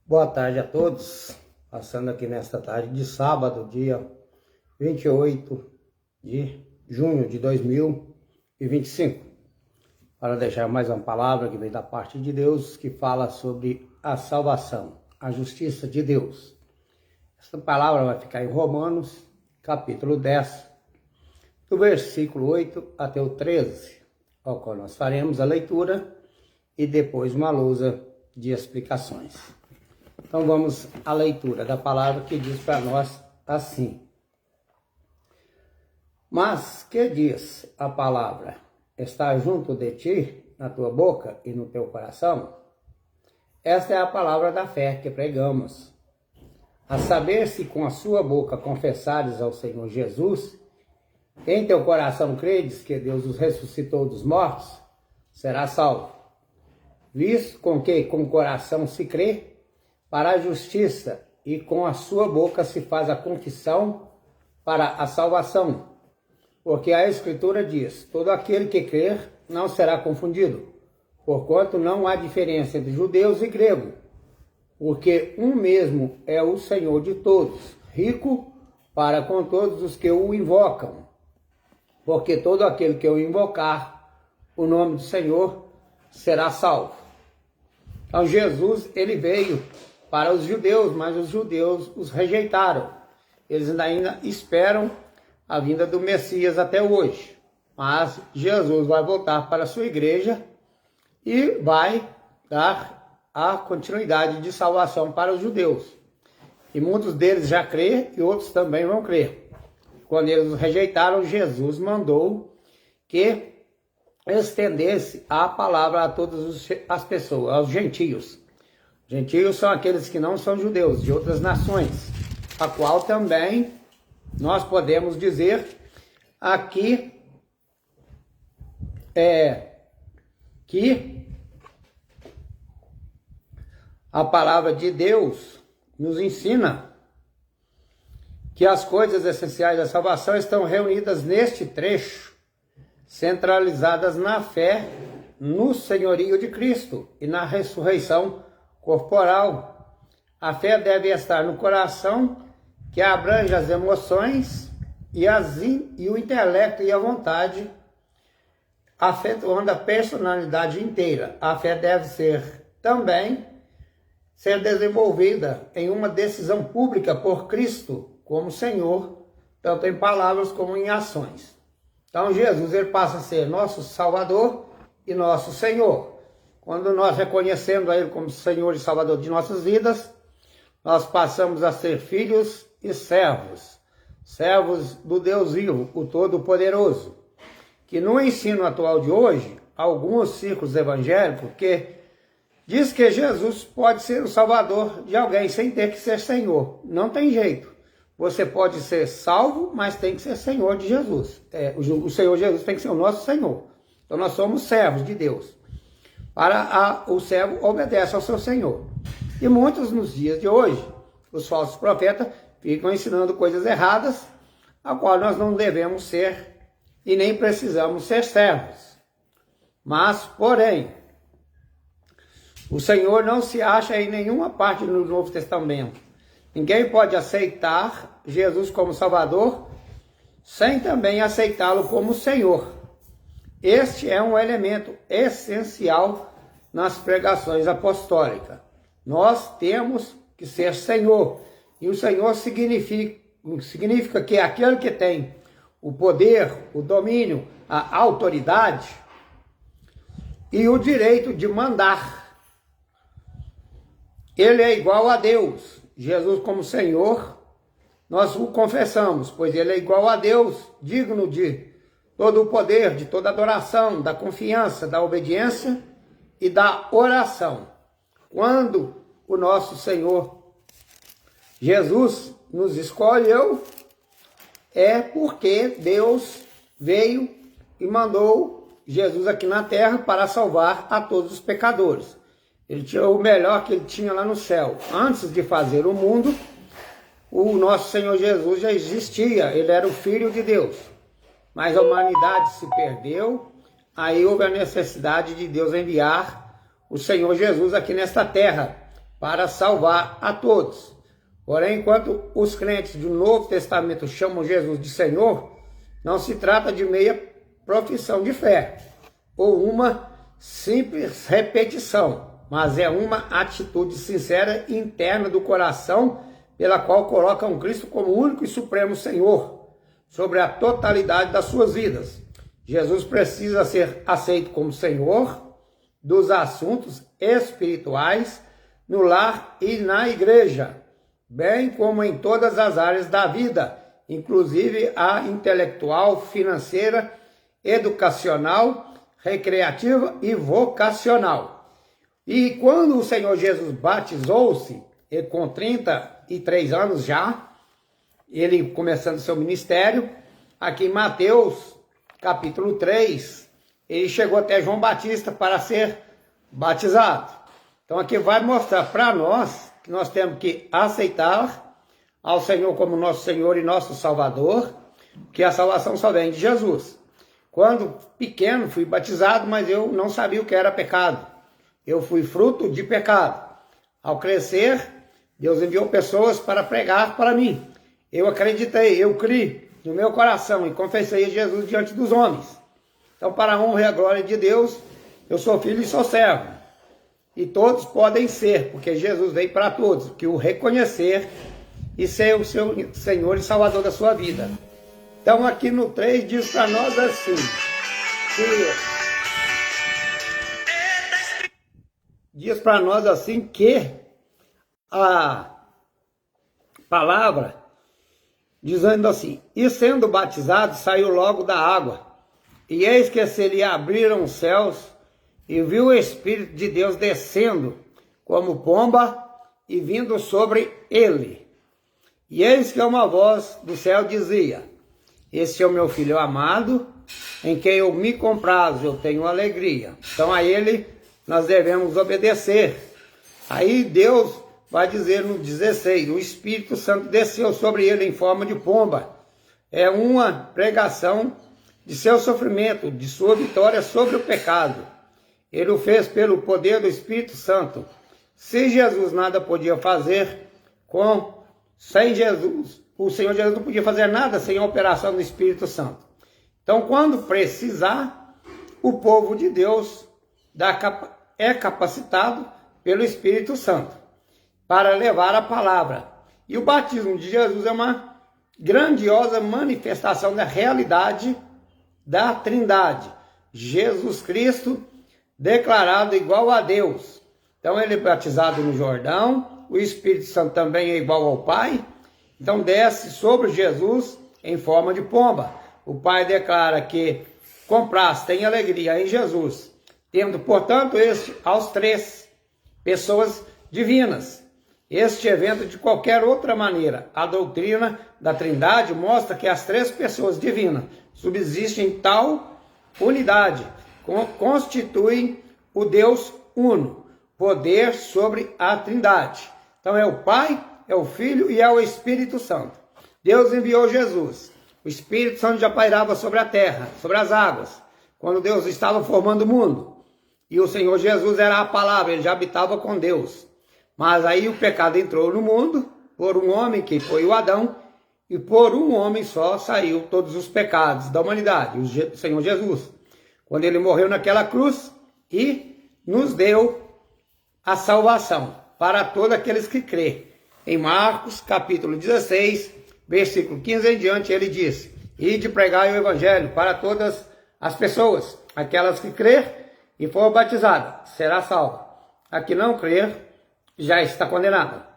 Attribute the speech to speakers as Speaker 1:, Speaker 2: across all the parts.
Speaker 1: Boa tarde a todos, passando aqui nesta tarde de sábado, dia 28 de junho de 2025, para deixar mais uma palavra que vem da parte de Deus, que fala sobre a salvação, a justiça de Deus. Esta palavra vai ficar em Romanos, capítulo 10, do versículo 8 até o 13, ao qual nós faremos a leitura e depois uma lousa de explicações. Então vamos à leitura da palavra que diz para nós assim. Mas que diz a palavra? Está junto de ti, na tua boca e no teu coração? Esta é a palavra da fé que pregamos. A saber, se com a sua boca confessares ao Senhor Jesus, em teu coração credes que Deus os ressuscitou dos mortos, serás salvo. Visto com que com o coração se crê para a justiça, e com a sua boca se faz a confissão para a salvação. Porque a Escritura diz, todo aquele que crer não será confundido, porquanto não há diferença entre judeus e gregos, porque um mesmo é o Senhor de todos, rico para com todos os que o invocam. Porque todo aquele que o invocar o nome do Senhor será salvo. Então Jesus, ele veio para os judeus, mas os judeus os rejeitaram. Eles ainda esperam a vinda do Messias até hoje. Mas Jesus vai voltar para a sua igreja e vai dar a continuidade de salvação para os judeus. E muitos deles já crêem e outros também vão crer. Quando eles os rejeitaram, Jesus mandou que estendesse a palavra a todas as pessoas, aos gentios. Gentios são aqueles que não são judeus, de outras nações, a qual também nós podemos dizer aqui que a palavra de Deus nos ensina que as coisas essenciais da salvação estão reunidas neste trecho, centralizadas na fé no senhorio de Cristo e na ressurreição corporal. A fé deve estar no coração, que abrange as emoções e o intelecto e a vontade, afetando a personalidade inteira. A fé deve também ser desenvolvida em uma decisão pública por Cristo como Senhor, tanto em palavras como em ações. Então Jesus, ele passa a ser nosso Salvador e nosso Senhor. Quando nós reconhecemos a Ele como Senhor e Salvador de nossas vidas, nós passamos a ser filhos e servos, servos do Deus vivo, o Todo-Poderoso, que no ensino atual de hoje, alguns círculos evangélicos que diz que Jesus pode ser o Salvador de alguém sem ter que ser Senhor. Não tem jeito. Você pode ser salvo, mas tem que ser Senhor de Jesus. O Senhor Jesus tem que ser o nosso Senhor. Então nós somos servos de Deus. O servo obedece ao seu Senhor. E muitos nos dias de hoje, os falsos profetas ficam ensinando coisas erradas, a qual nós não devemos ser e nem precisamos ser servos. Mas, porém, o Senhor não se acha em nenhuma parte do Novo Testamento. Ninguém pode aceitar Jesus como Salvador sem também aceitá-lo como Senhor. Este é um elemento essencial nas pregações apostólicas. Nós temos que ser Senhor. E o Senhor significa que é aquele que tem o poder, o domínio, a autoridade e o direito de mandar. Ele é igual a Deus. Jesus como Senhor, nós o confessamos, pois ele é igual a Deus, digno de todo o poder, de toda adoração, da confiança, da obediência e da oração. Quando o nosso Senhor Jesus nos escolheu, é porque Deus veio e mandou Jesus aqui na terra para salvar a todos os pecadores. Ele tinha o melhor que ele tinha lá no céu. Antes de fazer o mundo, o nosso Senhor Jesus já existia, ele era o Filho de Deus. Mas a humanidade se perdeu, aí houve a necessidade de Deus enviar o Senhor Jesus aqui nesta terra, para salvar a todos. Porém, enquanto os crentes do Novo Testamento chamam Jesus de Senhor, não se trata de meia profissão de fé, ou uma simples repetição, mas é uma atitude sincera e interna do coração, pela qual colocam Cristo como único e supremo Senhor sobre a totalidade das suas vidas. Jesus precisa ser aceito como Senhor dos assuntos espirituais no lar e na igreja, bem como em todas as áreas da vida, inclusive a intelectual, financeira, educacional, recreativa e vocacional. E quando o Senhor Jesus batizou-se, com 33 anos já, ele começando seu ministério, aqui em Mateus capítulo 3, ele chegou até João Batista para ser batizado. Então aqui vai mostrar para nós que nós temos que aceitar ao Senhor como nosso Senhor e nosso Salvador, que a salvação só vem de Jesus. Quando pequeno fui batizado, mas eu não sabia o que era pecado. Eu fui fruto de pecado. Ao crescer, Deus enviou pessoas para pregar para mim. Eu acreditei, eu criei no meu coração e confessei Jesus diante dos homens. Então, para a honra e a glória de Deus, eu sou filho e sou servo. E todos podem ser, porque Jesus veio para todos, que o reconhecer e ser o seu Senhor e Salvador da sua vida. Então, aqui no 3 diz para nós assim, que a palavra, dizendo assim, e sendo batizado, saiu logo da água, e eis que se lhe abriram os céus, e viu o Espírito de Deus descendo, como pomba, e vindo sobre ele. E eis que uma voz do céu dizia, este é o meu Filho amado, em quem eu me comprazo, eu tenho alegria. Então a ele nós devemos obedecer. Aí Deus vai dizer no 16, o Espírito Santo desceu sobre ele em forma de pomba. É uma pregação de seu sofrimento, de sua vitória sobre o pecado. Ele o fez pelo poder do Espírito Santo. Se Jesus nada podia fazer sem Jesus, o Senhor Jesus não podia fazer nada sem a operação do Espírito Santo. Então, quando precisar, o povo de Deus é capacitado pelo Espírito Santo para levar a palavra. E o batismo de Jesus é uma grandiosa manifestação da realidade da Trindade. Jesus Cristo declarado igual a Deus. Então ele é batizado no Jordão, o Espírito Santo também é igual ao Pai, então desce sobre Jesus em forma de pomba. O Pai declara que compraste, tem alegria em Jesus, tendo, portanto, aos três pessoas divinas. Este evento, de qualquer outra maneira, a doutrina da Trindade mostra que as três pessoas divinas subsistem em tal unidade, constituem o Deus Uno, poder sobre a Trindade. Então é o Pai, é o Filho e é o Espírito Santo. Deus enviou Jesus. O Espírito Santo já pairava sobre a terra, sobre as águas, quando Deus estava formando o mundo. E o Senhor Jesus era a palavra, ele já habitava com Deus. Mas aí o pecado entrou no mundo, por um homem que foi o Adão, e por um homem só saiu todos os pecados da humanidade, o Senhor Jesus. Quando ele morreu naquela cruz e nos deu a salvação para todos aqueles que crê. Em Marcos capítulo 16, versículo 15 em diante, ele diz, ide pregai o evangelho para todas as pessoas, aquelas que crer e for batizada, será salva. A que não crer, já está condenada.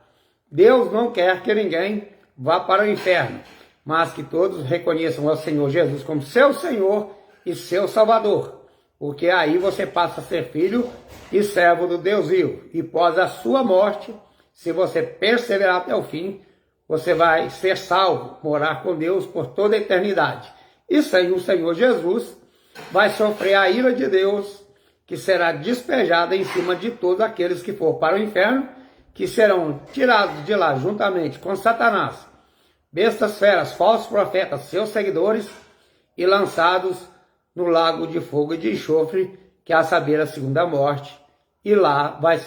Speaker 1: Deus não quer que ninguém vá para o inferno, mas que todos reconheçam ao Senhor Jesus como seu Senhor e seu Salvador, porque aí você passa a ser filho e servo do Deus vivo, e após a sua morte, se você perseverar até o fim, você vai ser salvo, morar com Deus por toda a eternidade. E sem o Senhor Jesus, vai sofrer a ira de Deus, que será despejada em cima de todos aqueles que for para o inferno, que serão tirados de lá juntamente com Satanás, bestas feras, falsos profetas, seus seguidores, e lançados no lago de fogo e de enxofre, que é a saber a segunda morte, e lá vai